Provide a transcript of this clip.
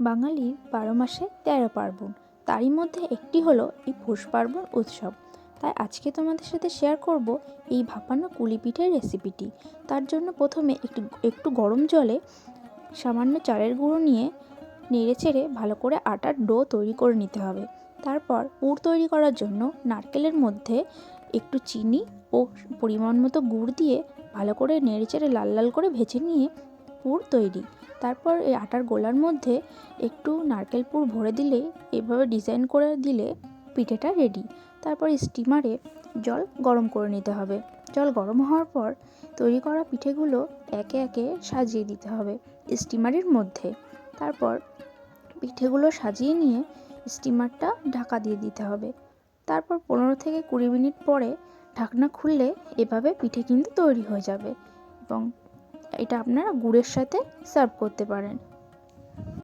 বাঙালির ১২ মাসে ১৩ পার্বণ, তারই মধ্যে একটি হলো এই পৌষ পার্বণ উৎসব। তাই আজকে তোমাদের সাথে শেয়ার করব এই ভাপানো কুলি পিঠের রেসিপিটি। তার জন্য প্রথমে একটু গরম জলে সামান্য চালের গুঁড়ো নিয়ে নেড়েচেড়ে ভালো করে আটার ডো তৈরি করে নিতে হবে। তারপর পুর তৈরি করার জন্য নারকেলের মধ্যে একটু চিনি ও পরিমাণ মতো গুড় দিয়ে ভালো করে নেড়েচেড়ে লাল লাল করে ভেজে নিয়ে পুর তৈরি। তারপর এই আটার গোলার মধ্যে একটু নারকেল পুর ভরে দিলে, এভাবে ডিজাইন করে দিলে পিঠেটা রেডি। তারপর স্টিমারে জল গরম করে নিতে হবে। জল গরম হওয়ার পর তৈরি করা পিঠেগুলো একে একে সাজিয়ে দিতে হবে স্টিমারের মধ্যে। তারপর পিঠেগুলো সাজিয়ে নিয়ে স্টিমারটা ঢাকা দিয়ে দিতে হবে। তারপর 15 থেকে 20 মিনিট পরে ঢাকনা খুললে এভাবে পিঠে কিন্তু তৈরি হয়ে যাবে এবং এটা আপনারা গুড়ের সাথে সার্ভ করতে পারেন।